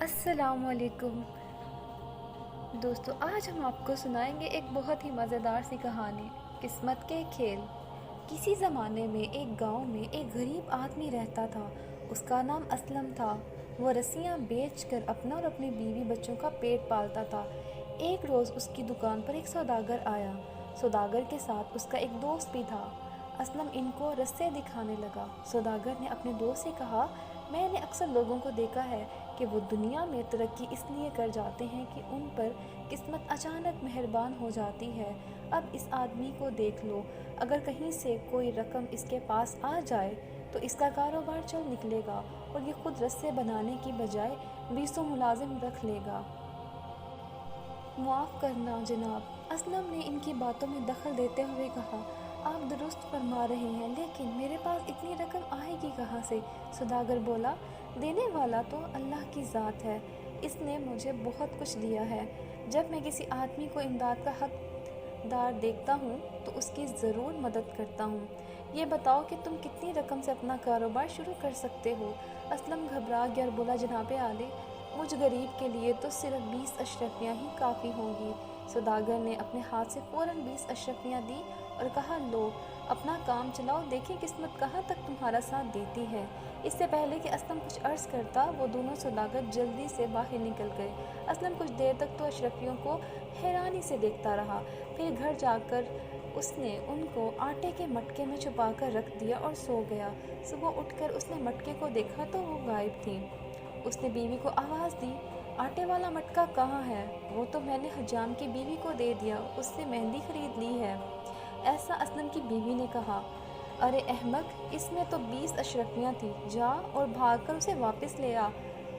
السلام علیکم دوستو، آج ہم آپ کو سنائیں گے ایک بہت ہی مزیدار سی کہانی، قسمت کے کھیل۔ کسی زمانے میں ایک گاؤں میں ایک غریب آدمی رہتا تھا۔ اس کا نام اسلم تھا۔ وہ رسیاں بیچ کر اپنا اور اپنے بیوی بچوں کا پیٹ پالتا تھا۔ ایک روز اس کی دکان پر ایک سوداگر آیا۔ سوداگر کے ساتھ اس کا ایک دوست بھی تھا۔ اسلم ان کو رسے دکھانے لگا۔ سوداگر نے اپنے دوست سے کہا، میں نے اکثر لوگوں کو دیکھا ہے کہ وہ دنیا میں ترقی اس لیے کر جاتے ہیں کہ ان پر قسمت اچانک مہربان ہو جاتی ہے۔ اب اس آدمی کو دیکھ لو، اگر کہیں سے کوئی رقم اس کے پاس آ جائے تو اس کا کاروبار چل نکلے گا اور یہ خود رسے بنانے کی بجائے 20 ملازم رکھ لے گا۔ معاف کرنا جناب، اسلم نے ان کی باتوں میں دخل دیتے ہوئے کہا، آپ درست فرما رہے ہیں، لیکن میرے پاس اتنی رقم آئے گی کہاں سے؟ سوداگر بولا، دینے والا تو اللہ کی ذات ہے، اس نے مجھے بہت کچھ دیا ہے۔ جب میں کسی آدمی کو امداد کا حقدار دیکھتا ہوں تو اس کی ضرور مدد کرتا ہوں۔ یہ بتاؤ کہ تم کتنی رقم سے اپنا کاروبار شروع کر سکتے ہو؟ اسلم گھبرا گیا اور بولا، جناب عالی، مجھ غریب کے لیے تو صرف 20 اشرفیاں ہی کافی ہوں گی۔ سوداگر نے اپنے ہاتھ سے فوراً 20 اشرفیاں دی اور کہا، لو، اپنا کام چلاؤ، دیکھیں قسمت کہاں تک تمہارا ساتھ دیتی ہے۔ اس سے پہلے کہ اسلم کچھ عرض کرتا، وہ دونوں سوداگر جلدی سے باہر نکل گئے۔ اسلم کچھ دیر تک تو اشرفیوں کو حیرانی سے دیکھتا رہا، پھر گھر جا کر اس نے ان کو آٹے کے مٹکے میں چھپا کر رکھ دیا اور سو گیا۔ صبح اٹھ کر اس نے مٹکے کو دیکھا تو وہ غائب تھی۔ اس نے بیوی کو آواز دی، آٹے والا مٹکا کہاں ہے؟ وہ تو میں نے حجام کی بیوی کو دے دیا، اس سے مہندی خرید لی ہے۔ ایسا اسلم کی بیوی نے کہا، ارے احمق، اس میں تو 20 اشرفیاں تھیں، جا اور بھاگ کر اسے واپس لے آ۔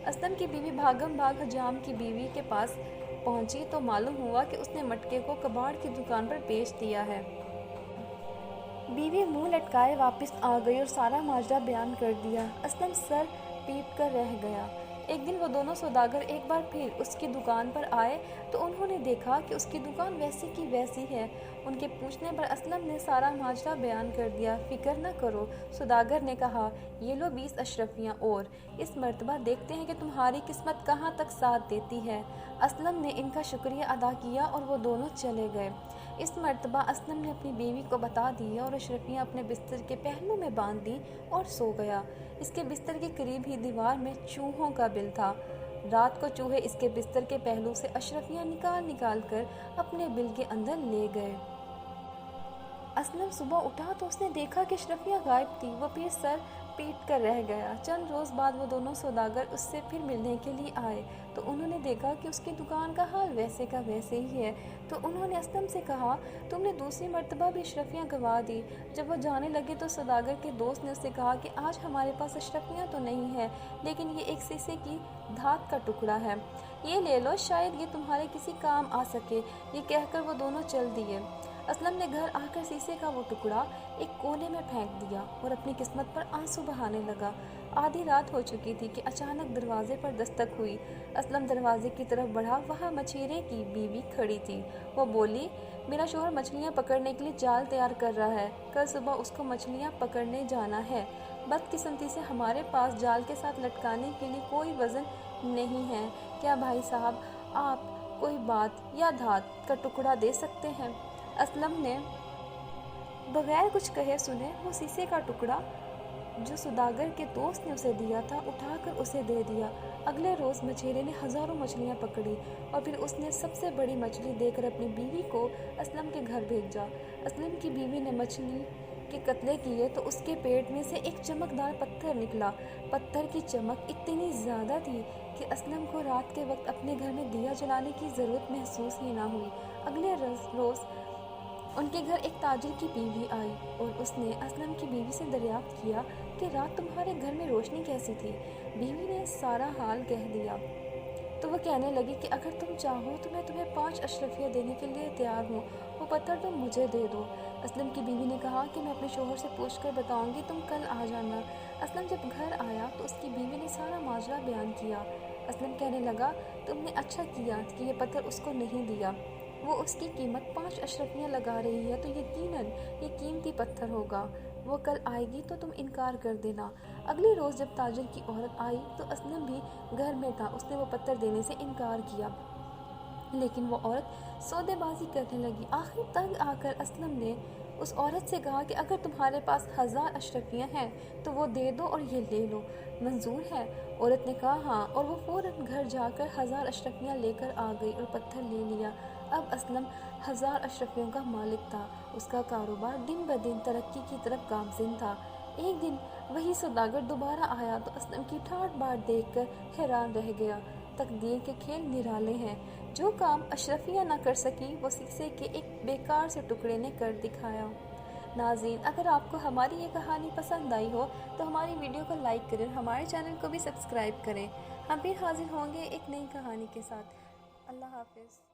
اسلم کی بیوی بھاگم بھاگ حجام کی بیوی کے پاس پہنچی تو معلوم ہوا کہ اس نے مٹکے کو کباڑ کی دکان پر بیچ دیا ہے۔ بیوی منہ لٹکائے واپس آ گئی اور سارا ماجرا بیان کر دیا۔ اسلم سر پیٹ کر رہ گیا۔ ایک دن وہ دونوں سوداگر ایک بار پھر اس کی دکان پر آئے تو انہوں نے دیکھا کہ اس کی دکان ویسی کی ویسی ہے۔ ان کے پوچھنے پر اسلم نے سارا ماجرا بیان کر دیا۔ فکر نہ کرو، سوداگر نے کہا، یہ لو 20 اشرفیاں اور اس مرتبہ دیکھتے ہیں کہ تمہاری قسمت کہاں تک ساتھ دیتی ہے۔ اسلم نے ان کا شکریہ ادا کیا اور وہ دونوں چلے گئے۔ اس مرتبہ اسلم نے اپنی بیوی کو بتا دیا اور اشرفیاں اپنے بستر کے پہلو میں باندھ دیں اور سو گیا۔ اس کے بستر کے قریب ہی دیوار میں چوہوں کا بل تھا۔ رات کو چوہے اس کے بستر کے پہلو سے اشرفیاں نکال کر اپنے بل کے اندر لے گئے۔ اسلم صبح اٹھا تو اس نے دیکھا کہ اشرفیاں غائب تھیں۔ وہ پھر سر پیٹ کر رہ گیا۔ چند روز بعد وہ دونوں سوداگر اس سے پھر ملنے کے لیے آئے تو انہوں نے دیکھا کہ اس کی دکان کا حال ویسے کا ویسے ہی ہے۔ تو انہوں نے اسلم سے کہا، تم نے دوسری مرتبہ بھی اشرفیاں گنوا دی۔ جب وہ جانے لگے تو سوداگر کے دوست نے اس سے کہا کہ آج ہمارے پاس اشرفیاں تو نہیں ہیں، لیکن یہ ایک شیشے کی دھات کا ٹکڑا ہے، یہ لے لو، شاید یہ تمہارے کسی کام آ سکے۔ یہ کہہ کر وہ دونوں چل دیے۔ اسلم نے گھر آ کر شیشے کا وہ ٹکڑا ایک کونے میں پھینک دیا اور اپنی قسمت پر آنسو بہانے لگا۔ آدھی رات ہو چکی تھی کہ اچانک دروازے پر دستک ہوئی۔ اسلم دروازے کی طرف بڑھا، وہاں مچھیرے کی بیوی کھڑی تھی۔ وہ بولی، میرا شوہر مچھلیاں پکڑنے کے لیے جال تیار کر رہا ہے، کل صبح اس کو مچھلیاں پکڑنے جانا ہے۔ بدقسمتی سے ہمارے پاس جال کے ساتھ لٹکانے کے لیے کوئی وزن نہیں ہے، کیا بھائی صاحب آپ کوئی بات یا دھات کا ٹکڑا دے سکتے ہیں؟ اسلم نے بغیر کچھ کہے سنے وہ شیشے کا ٹکڑا جو سوداگر کے دوست نے اسے دیا تھا اٹھا کر اسے دے دیا۔ اگلے روز مچھیرے نے ہزاروں مچھلیاں پکڑی اور پھر اس نے سب سے بڑی مچھلی دے کر اپنی بیوی کو اسلم کے گھر بھیجا۔ اسلم کی بیوی نے مچھلی کے قطرے کیے تو اس کے پیٹ میں سے ایک چمکدار پتھر نکلا۔ پتھر کی چمک اتنی زیادہ تھی کہ اسلم کو رات کے وقت اپنے گھر میں دیا جلانے کی ضرورت محسوس ہی نہ ہوئی۔ اگلے روز ان کے گھر ایک تاجر کی بیوی آئی اور اس نے اسلم کی بیوی سے دریافت کیا کہ رات تمہارے گھر میں روشنی کیسی تھی؟ بیوی نے سارا حال کہہ دیا تو وہ کہنے لگی کہ اگر تم چاہو تو میں تمہیں 5 اشرفیاں دینے کے لیے تیار ہوں، وہ پتھر تم مجھے دے دو۔ اسلم کی بیوی نے کہا کہ میں اپنے شوہر سے پوچھ کر بتاؤں گی، تم کل آ جانا۔ اسلم جب گھر آیا تو اس کی بیوی نے سارا ماجرا بیان کیا۔ اسلم کہنے لگا، تم نے اچھا کیا کہ یہ پتھر اس کو نہیں دیا، وہ اس کی قیمت 5 اشرفیاں لگا رہی ہے تو یقیناً یہ قیمتی پتھر ہوگا، وہ کل آئے گی تو تم انکار کر دینا۔ اگلی روز جب تاجر کی عورت آئی تو اسلم بھی گھر میں تھا۔ اس نے وہ پتھر دینے سے انکار کیا، لیکن وہ عورت سودے بازی کرنے لگی۔ آخر تنگ آ کر اسلم نے اس عورت سے کہا کہ اگر تمہارے پاس 1000 اشرفیاں ہیں تو وہ دے دو اور یہ لے لو، منظور ہے؟ عورت نے کہا ہاں، اور وہ فوراً گھر جا کر 1000 اشرفیاں لے کر آ گئی اور پتھر لے لیا۔ اب اسلم 1000 اشرفیوں کا مالک تھا۔ اس کا کاروبار دن بدن ترقی کی طرف گامزن تھا۔ ایک دن وہی سوداگر دوبارہ آیا تو اسلم کی ٹھاٹھ بات دیکھ کر حیران رہ گیا۔ تقدیر کے کھیل نرالے ہیں۔ جو کام اشرفیہ نہ کر سکی وہ سکے کے ایک بیکار سے ٹکڑے نے کر دکھایا۔ ناظرین، اگر آپ کو ہماری یہ کہانی پسند آئی ہو تو ہماری ویڈیو کو لائک کریں، ہمارے چینل کو بھی سبسکرائب کریں۔ ہم پھر حاضر ہوں گے ایک نئی کہانی کے ساتھ۔ اللہ حافظ۔